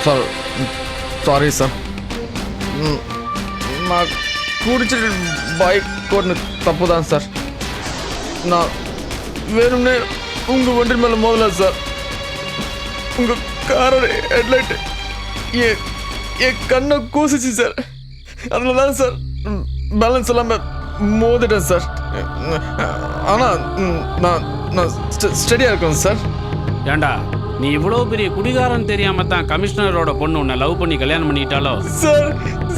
Sir sorry sir. நான் குடிச்சிட்டு bike ஓட்டுன தப்பு தான் சார். நான் வேணும்னே உங்கள் வண்டி மேலே மோதல சார். உங்கள் காரோட ஹெட்லைட்டு என் கண்ணை கூசிச்சு சார். அதில் தான் சார் பேலன்ஸ் இல்லாமல் மோதிட்டேன் சார். ஆனால் நான் நான் ஸ்டடியாக இருக்கேன் சார். ஏண்டா நீ இவ்வளோ பெரிய குடிகாரன் தெரியாம தான் கமிஷனரோட பொண்ணு உன்னை லவ் பண்ணி கல்யாணம் பண்ணிட்டாலோ? சார்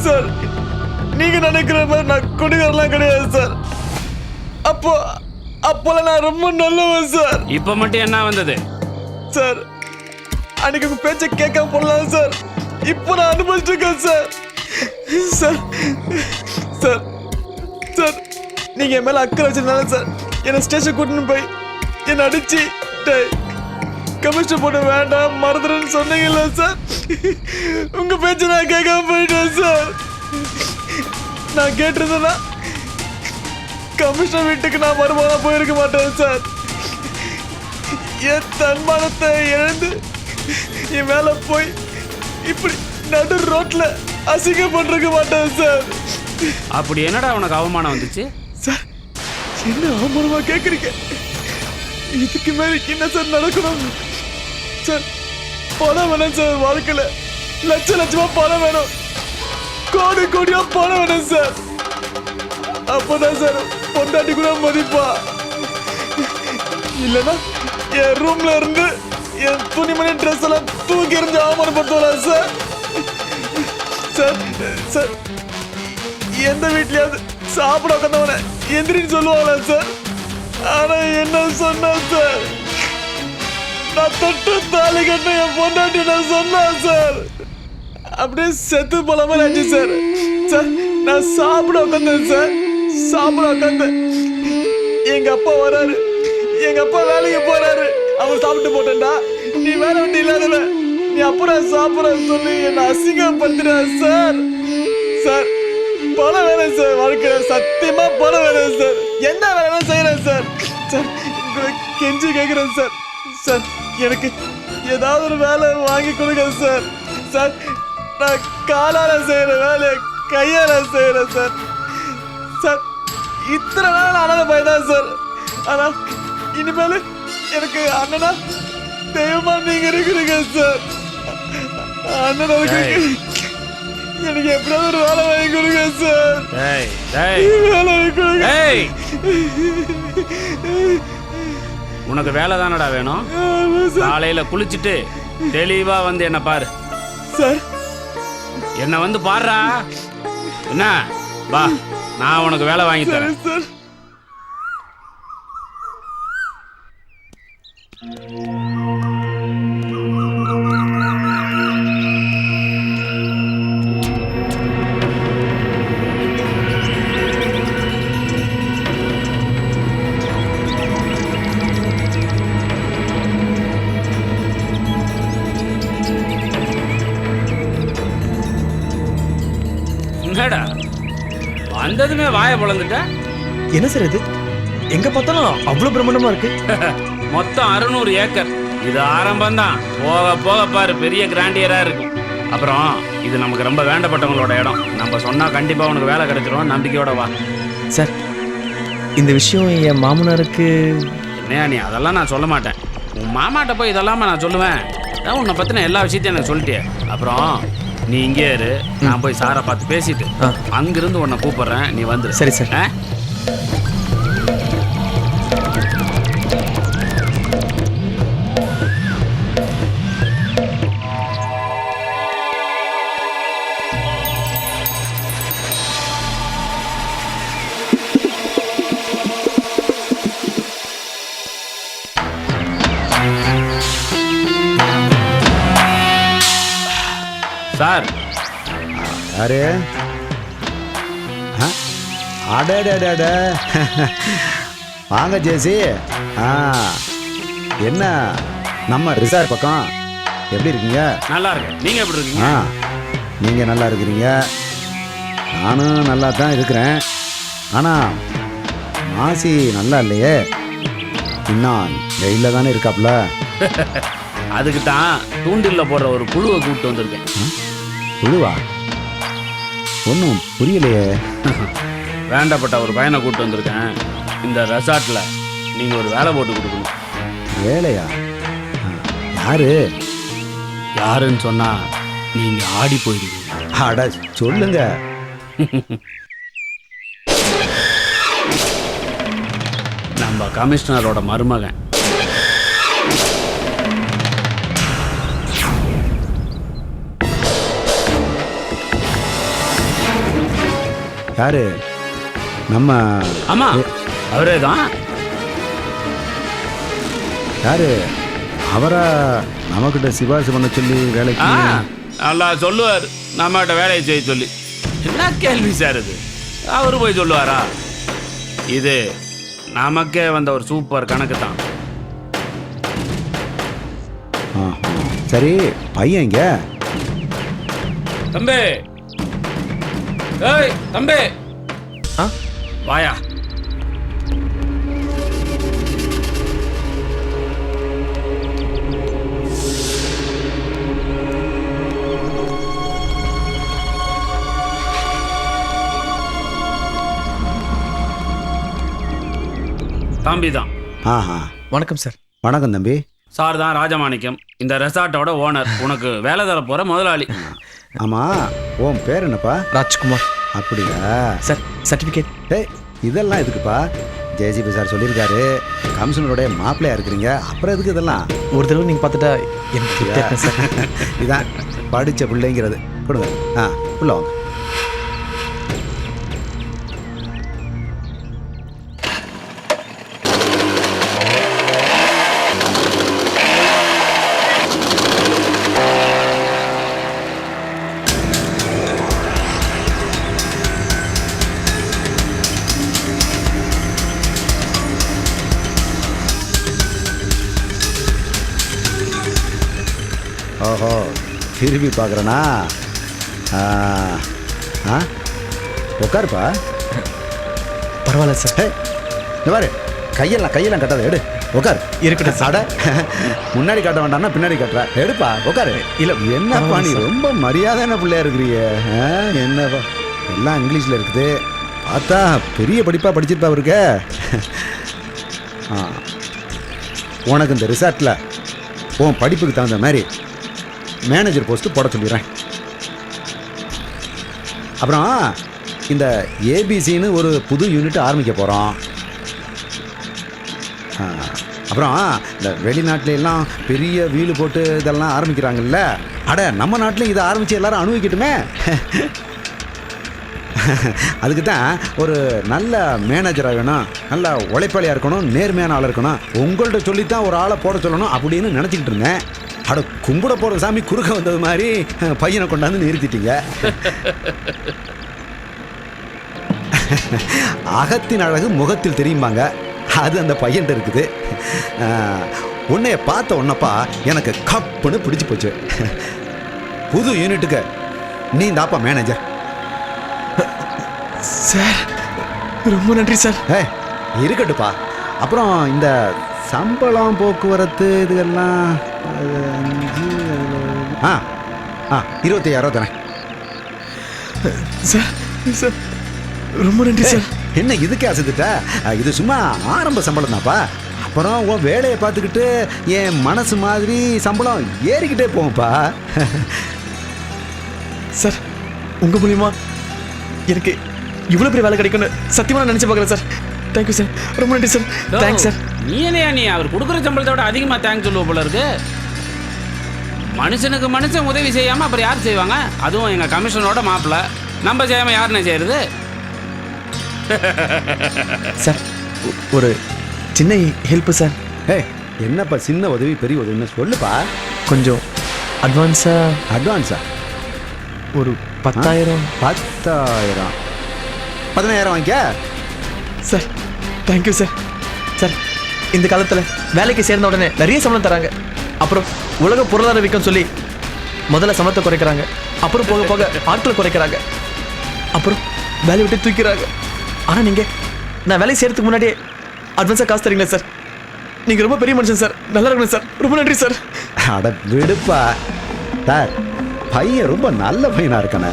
சார் நீங்கள் நினைக்கிற மாதிரி நான் குடிகாரலாம் கிடையாது சார். அப்போல்லாம் நான் ரொம்ப நல்லவன் சார். இப்போ மட்டும் என்ன வந்தது சார்? அன்னைக்கு உங்க பேச்சை கேட்காம போடலாம் சார். இப்போ நான் அனுபவிச்சுட்டு இருக்கேன் சார். சார் சார் சார் நீங்க என் மேல அக்கறை வச்சதுனால சார் என்னை ஸ்டேஷன் கூட்டின்னு போய் என்னை அடிச்சு கமிஷன் போட்டு வேண்டாம் மறந்துடுன்னு சொன்னீங்கல்ல சார். உங்க பேச்சை நான் கேட்காம போயிட்டேன் சார். நான் கேட்டிருந்தேன்னா கமிஷனர் வீட்டுக்கு நான் மறுபடியும் போயிருக்க மாட்டேன் சார். என் தன்மானத்தை இழந்து என் மேல போய் இப்படி நடு ரோட்ல அசிங்கப்பட்டிருக்க மாட்டேன் சார். அப்படி என்னடா உனக்கு அவமானம் வந்துச்சு? சார் என்ன அவமானமா கேட்குறீங்க? இதுக்கு மேல என்ன சார் நடக்கணும் சார்? பணம் வேணும் சார். வாழ்க்கையில லட்சமா பணம் வேணும். கோடி கோடியா பணம் வேணும் சார். அப்பதான் சார் பொண்டாட்டி கூட மதிப்பா. இல்லைன்னா என் ரூம்ல இருந்து என் துணிமணி ட்ரெஸ் எல்லாம் தூக்கி எறிஞ்சு அவமானப்படுத்தலாம் சார். சார் சார் எந்த வீட்லயாவது சாப்பிட உட்காந்தவன எந்திரின்னு சொல்லுவாங்களா சார்? ஆனா என்ன சொன்னா சார், நான் தொட்டு தாலி கட்ட என் பொண்டாட்டி நான் சொன்னா சார் அப்படியே செத்து போல மாதிரி ஆச்சு சார். சார் நான் சாப்பிட உட்காந்தேன் சார். சாப்பிட உட்காந்தேன். எங்க அப்பா வராரு. எங்க அப்பா வேலைக்கு போறாரு. அவர் சாப்பிட்டு போட்டேன்டா, நீ வேலை விட்டு இல்லாதவ, நீ அப்புறம் சாப்பிட சொல்லி என்ன அசிங்கப்படுத்துற சார். சார் பணம் வேணும் சார். வாழ்க்கையில சத்தியமா பணம் வேணும் சார். என்ன வேலைன்னு செய்யறேன் சார். சார் உங்களை கெஞ்சி கேட்கிறேன் சார். சார் எனக்கு ஏதாவது ஒரு வேலை வாங்கி கொடுங்க சார். சார் நான் காலால செய்யற வேலையை கையால செய்யறேன் சார். சார் இத்தனை நாள் அண்ணனை பையதான் சார். ஆனா இனிமேல் எனக்கு அண்ணனா தெய்வமா நீங்க இருக்கிறீங்க சார். அண்ணன் எனக்கு எப்படியாவது ஒரு வேலை வாங்கி கொடுங்க சார். வேலை வாங்கி கொடுங்க. உனக்கு வேலை தானடா வேணும். காலையில குளிச்சுட்டு தெளிவா வந்து என்ன பாரு சார். என்ன வந்து பாருடா. என்ன வா, நான் உனக்கு வேலை வாங்கி தரேன் சார். என்னடா வந்ததுமே வாயை பொழந்துட்ட? என்ன சார் இது? எங்க பார்த்தாலும் அவ்வளவு பிரம்மாண்டமா இருக்கு. மொத்தம் 600 ஏக்கர். இது ஆரம்பம் தான். போக போக பாரு பெரிய கிராண்டியரா இருக்கும். அப்புறம் இது நமக்கு ரொம்ப வேண்டப்பட்டவங்களோட இடம். நம்ம சொன்னா கண்டிப்பா உனக்கு வேலை கிடைச்சிரும். நம்பிக்கையோட வா சார். இந்த விஷயம் என் மாமனாருக்கு என்னையா நீ அதெல்லாம் நான் சொல்ல மாட்டேன். உன் மாமாட்ட போய் இதெல்லாம நான் சொல்லுவேன்? அதான் உன்னை பத்தின எல்லா விஷயத்தையும் எனக்கு சொல்லிட்டே. அப்புறம் நீ இங்கே இரு, நான் போய் சாரை பார்த்து பேசிட்டு அங்கிருந்து உன்னை கூப்பிடுறேன், நீ வந்துரு. சரி சார். சார் யாரு? அடடட வாங்க ஜேசி. என்ன நம்ம ரிசார்ட் பக்கம் எப்படி இருக்கீங்க? நல்லா இருக்கு. நீங்க எப்படி இருக்கீங்க? நீங்க நல்லா இருக்கிறீங்க. நானும் நல்லா தான் இருக்கிறேன். ஆனால் மாசி நல்லா இல்லையே. இன்னும் வெயிலில் தானே இருக்காப்புல. அதுக்கு தான் தூண்டில்ல போடுற ஒரு புழுவை கூப்பிட்டு வந்திருக்கேன். புழுவா? ஒன்றும் புரியலையே. வேண்டப்பட்ட ஒரு பையனை கூப்பிட்டு வந்திருக்கேன். இந்த ரெசார்ட்ல நீங்க ஒரு வேலை போட்டு கொடுக்கணும். வேலையா? யாரு? யாருன்னு சொன்னா நீங்க ஆடி போயிருவீங்க. அட சொல்லுங்க. நம்ம கமிஷனரோட மருமகன். யாரு? நம்ம ஆமா, அவரே தான். யாரு? அவரா நம்மக்கிட்ட சிபாரிசு பண்ண சொல்லி வேலைக்கு? நல்லா சொல்லுவார், நம்மகிட்ட வேலையை செய்ய சொல்லி. என்ன கேள்வி சார் இது? அவரு போய் சொல்லுவாரா? இது நமக்கே வந்த ஒரு சூப்பர் கணக்கு தான். சரி, பையன் இங்க? தம்பி, ஏய் தம்பி, வாயா. தம்பி தான். ஆஹா, வணக்கம் சார். வணக்கம் தம்பி. சார் தான் ராஜமாணிக்கம், இந்த ரெசார்ட்டோட ஓனர். உனக்கு வேலை தர போற முதலாளி. ஆமா, உன் பேர் என்னப்பா? ராஜ்குமார். அப்படியா சார்? சர்டிஃபிகேட். ஏய், இதெல்லாம் எதுக்குப்பா? ஜேசிபி சார் சொல்லியிருக்காரு கமிஷனருடைய மாப்பிள்ளையா இருக்கிறீங்க, அப்புறம் எதுக்கு இதெல்லாம்? ஒரு தடவை நீங்கள் பார்த்துட்டா எனக்கு திருப்தியா சார். இதான் படித்த பிள்ளைங்கிறது. கொடுங்க. உள்ள வாங்க. ஓஹோ, திரும்பி பார்க்குறேனா? உட்காருப்பா. பரவாயில்ல சார். இந்த மாதிரி கையெல்லாம் கட்டாத, எடு. உட்காரு. இருக்கட்டும் சார். முன்னாடி காட்ட வேண்டாம்னா பின்னாடி காட்டுற. எடுப்பா, உட்காரு. இல்லை, என்னப்பா நீ ரொம்ப மரியாதையான பிள்ளையா இருக்கிறீங்க. என்னப்பா எல்லாம் இங்கிலீஷில் இருக்குது. பார்த்தா பெரிய படிப்பாக படிச்சிருப்பா இருக்க. உனக்கு இந்த ரிசார்ட்டில் உன் படிப்புக்கு தகுந்த மாதிரி மேனேஜர் போஸ்ட்டு போட சொல்லிடுறேன். அப்புறம் இந்த ஏபிசின்னு ஒரு புது யூனிட் ஆரம்பிக்க போகிறோம். அப்புறம் இந்த வெளிநாட்டிலெல்லாம் பெரிய வீடு போட்டு இதெல்லாம் ஆரம்பிக்கிறாங்கல்ல, அட நம்ம நாட்டிலையும் இதை ஆரம்பித்து எல்லாரும் அனுபவிக்கட்டுமே. அதுக்கு தான் ஒரு நல்ல மேனேஜராக வேணும், நல்ல உழைப்பாளியாக இருக்கணும், நேர்மையான ஆள் இருக்கணும். உங்கள்கிட்ட சொல்லித்தான் ஒரு ஆளை போட சொல்லணும் அப்படின்னு நினச்சிக்கிட்டு இருந்தேன். அட கும்பிட போகிற சாமி குறுக்க வந்தது மாதிரி பையனை கொண்டாந்து நிறுத்திட்டீங்க. அகத்தின் அழகு முகத்தில் தெரியுமாங்க, அது அந்த பையன்கிட்ட இருக்குது. உன்னைய பார்த்த உன்னப்பா எனக்கு கப்புன்னு பிடிச்சி போச்சு. புது யூனிட்டுக்கு நீ தாப்பா மேனேஜர். சார் ரொம்ப நன்றி சார். இருக்கட்டுப்பா. அப்புறம் இந்த சம்பளம் போக்குவரத்து இதுகெல்லாம் 25,000 தரேன் சார். சார் ரொம்ப நன்றி சார். என்ன இதுக்கே அசைத்துட்ட? இது சும்மா ஆரம்ப சம்பளம் தான்ப்பா. அப்புறம் உன் வேலையை பார்த்துக்கிட்டு என் மனசு மாதிரி சம்பளம் ஏறிக்கிட்டே போகும்ப்பா. சார் உங்கள் மூலியமா எனக்கு இவ்வளோ பெரிய வேலை கிடைக்கும்னு சத்தியமாக நான் நினச்சி பார்க்குறேன் சார். தேங்க்யூ சார், ரொம்ப நன்றி சார். Thanks sir. நீ அவர் கொடுக்குற சம்பளத்தை விட அதிகமாக தேங்க்ஸ் சொல்லுவோம் போல இருக்கு. மனுஷனுக்கு மனுஷன் உதவி செய்யாமல் அப்புறம் யார் செய்வாங்க? அதுவும் எங்கள் கமிஷனரோட மாப்பிள்ள. நம்ம செய்யாமல் யாருன்னு செய்யறது? சார் ஒரு சின்ன ஹெல்ப்பு சார். என்னப்பா சின்ன உதவி பெரிய உதவின்னு சொல்லுப்பா. கொஞ்சம் அட்வான்ஸா? ஒரு 10,000. 10,000 வாங்கிக்க சார். Thank you sir. சார் இந்த காலத்தில் வேலைக்கு சேர்ந்த உடனே நிறைய சம்பளம் தராங்க. அப்புறம் உலக பொருளாதார வீக்கம் சொல்லி முதல்ல சம்பளத்தை குறைக்கிறாங்க, அப்புறம் போக போக ஆட்களை குறைக்கிறாங்க, அப்புறம் வேலையை விட்டு தூக்கிறாங்க. ஆனால் நீங்கள் நான் வேலையை செய்கிறதுக்கு முன்னாடியே அட்வான்ஸாக காசு தரீங்களா சார்? நீங்க ரொம்ப பெரிய மனுஷன் சார். நல்லா இருக்கணும் சார். ரொம்ப நன்றி சார். அட விடுப்பா சார், பையன் ரொம்ப நல்ல பையனா இருக்கானே.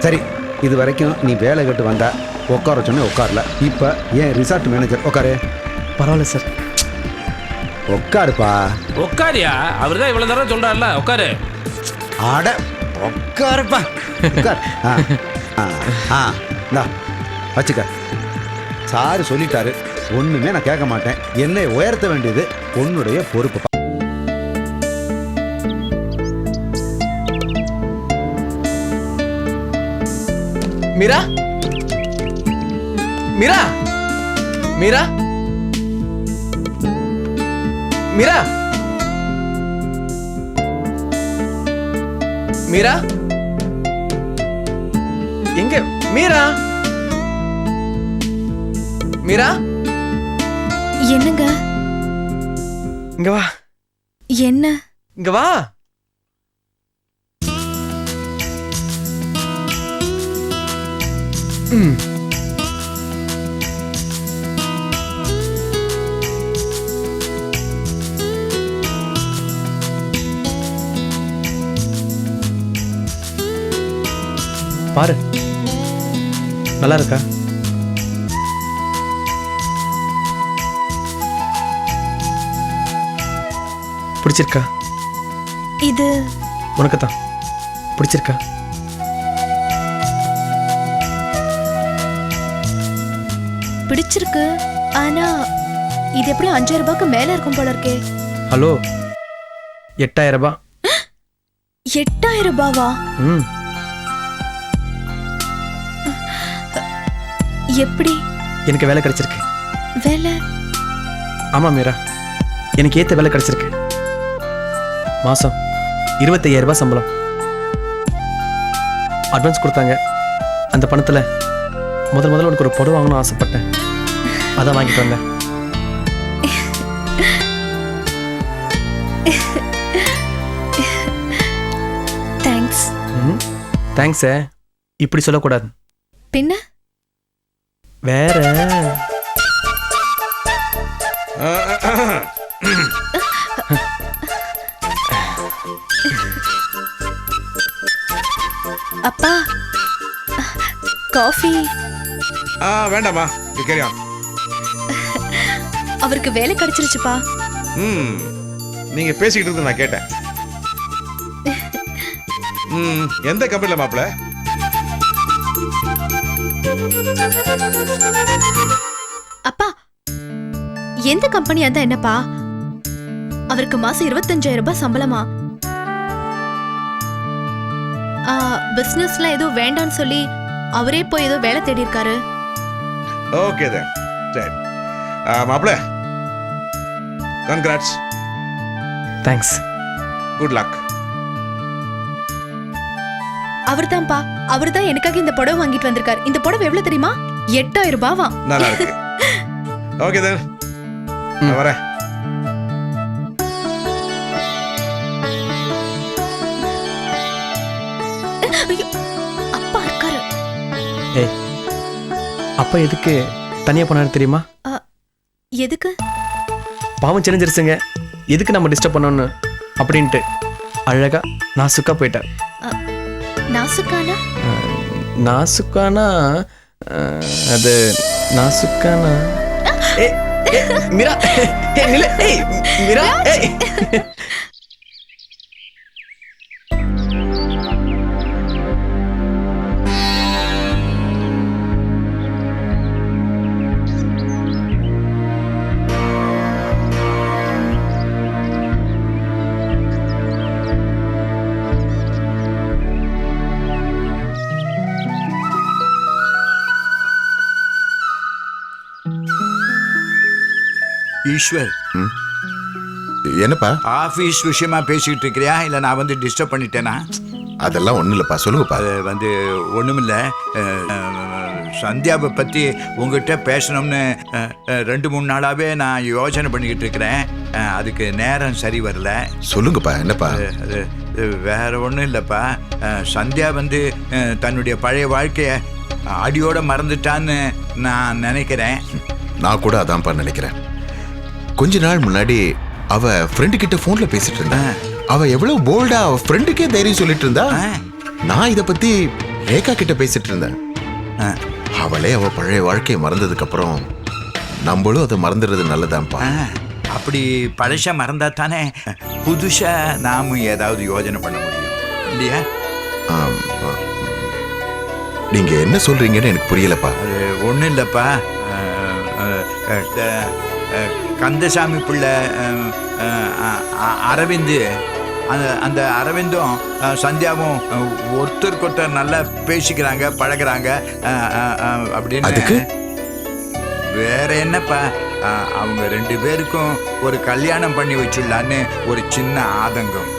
சரி, இது வரைக்கும் நீ வேலை கட்டு வந்தா உட்கார சொன்ன உட்காரல. இப்போ ஏன் ரிசார்ட் மேனேஜர் உட்காரு. பரவாயில்ல சார். உட்காருப்பா. உட்காரியா? அவர் தான் இவ்வளோ தடவை சொல்கிறார்ல, உட்காரு. அட உட்காருப்பா, உட்கார். இந்தா வச்சுக்க. சாரு சொல்லிட்டாரு, ஒண்ணுமே நான் கேட்க மாட்டேன். என்னை உயர்த்த வேண்டியது உன்னுடைய பொறுப்பு. மீரா, மீரா, மீரா, மீரா, மீரா, எங்க மீரா? மீரா, என்னங்க? இங்க வா. என்ன? இங்க வா. பாரு, நல்லா இருக்கா? பிடிச்சிருக்கா? இது உனக்கு தான் பிடிச்சிருக்கா? பிடிச்சிருக்கு. ஆனா இது எப்படி 5000 ரூபாய்க்கு மேல இருக்கும் போல இருக்கே. ஹலோ, 8000 ரூபாய். 8000 ரூபாவா? எப்படி? எனக்கு வேலை கிடைச்சிருக்கு. வேலை? ஆமா மீரா, எனக்கு ஏத்த வேலை கிடைச்சிருக்கு. மாசம் 25000 ரூபாய் சம்பளம். அட்வான்ஸ் கொடுத்தாங்க. அந்த பணத்துல முதல்ல உனக்கு ஒரு புடவை வாங்கணும்னு ஆசைப்பட்டேன். அதான் வாங்கிட்டு வந்தேன். தேங்க்ஸ். தேங்க்ஸ். இப்படி சொல்லக்கூடாது. பின்ன வேற அப்பா, காஃபி. வேண்டாமா, அவருக்கு வேலை கிடைச்சிருச்சுப்பா. நீங்க பேசிக்கிட்டு இருந்து நான் கேட்டேன். எந்த கம்பெனில மாப்பிள்ள? அப்பா, எந்த கம்பெனியா தான் என்னப்பா? அவருக்கு மாசம் 25000 ரூபாய் சம்பளமா? பிசினஸ்ல ஏதோ வேண்டான்னு சொல்லி அவரே போய் ஏதோ வேலை தேடி இருக்காரு. ஓகே தான். சரி மாப்பிள்ள, கங்க்ராட்ஸ். தேங்க்ஸ். Good luck. அவர்தான்ப்பா, அவர்தான் எனக்காக இந்த புடவை வாங்கிட்டு வந்திருக்காரு. இந்த புடவை எவ்வளவு தெரியுமா? 8000 ரூபாவா? நல்லா இருக்கு. ஓகே தான், நான் வரேன். அப்பா இருக்காரு. ஏய், அப்பா எதுக்கு தனியா போனாரு தெரியுமா? எதுக்கு? பாவம் சிரிஞ்சிருச்சுங்க. எதுக்கு நம்ம டிஸ்டர்ப் பண்ணோன்னு அப்படின்ட்டு அழகா நாசுக்கா போயிட்டார். நாசுக்கானா? நாசுக்கானா அது நாசுக்கானா? மீரா, மீரா, ஈஸ்வர், என்னப்பா? ஆஃபீஸ் விஷயமா பேசிக்கிட்டு இருக்கிறியா, இல்லை நான் வந்து டிஸ்டர்ப் பண்ணிட்டேனா? அதெல்லாம் ஒன்றும் இல்லைப்பா, சொல்லுங்கப்பா. அது வந்து ஒன்றுமில்லை. சந்தியாவை பற்றி உங்ககிட்ட பேசணும்னு 2-3 நாளாகவே நான் யோசனை பண்ணிக்கிட்டு இருக்கிறேன். அதுக்கு நேரம் சரி வரல. சொல்லுங்கப்பா, என்னப்பா? அது வேற ஒன்றும் இல்லைப்பா. சந்தியா வந்து தன்னுடைய பழைய வாழ்க்கையை அடியோடு மறந்துட்டான்னு நான் நினைக்கிறேன். நான் கூட அதான்ப்பா நினைக்கிறேன். கொஞ்ச நாள் முன்னாடி அவ ஃப்ரெண்டு கிட்ட போன்ல பேசிட்டு இருந்தா. அவ எவ்வளவு போல்டா அவ ஃப்ரெண்டுக்கே தைரியம் சொல்லிட்டு இருந்தா. நான் இத பத்தி ரேகா கிட்ட பேசிட்டு இருந்தேன். அவளே அவ பழைய வாழ்க்கையை மறந்ததுக்கு அப்புறம் நம்மளும் அதை மறந்துடுறது நல்லதான்ப்பா. அப்படி பழச மறந்தா தானே புதுசா நாம ஏதாவது யோஜனை பண்ண முடியும் இல்லையா? ஆம். நீங்க என்ன சொல்றீங்கன்னு எனக்கு புரியலப்பா. அது ஒன்றும் இல்லைப்பா. கந்தசாமி பிள்ளை அரவிந்து அந்த அரவிந்தும் சந்தியாவும் ஒருத்தருக்கு நல்லா பேசிக்கிறாங்க பழகிறாங்க அப்படின்னு. வேற என்னப்பா, அவங்க 2 பேருக்கும் ஒரு கல்யாணம் பண்ணி வச்சுடலான்னு ஒரு சின்ன ஆதங்கம்.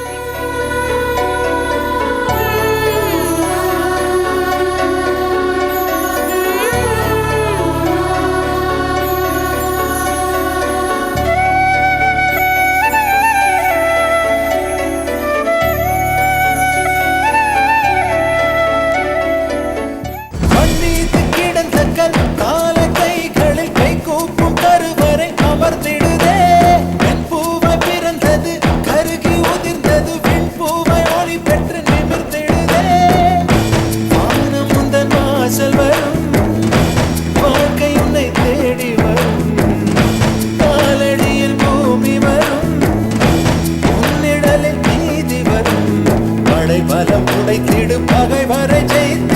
பலம் உடைத்திடு பகைவரை ஜெயித்து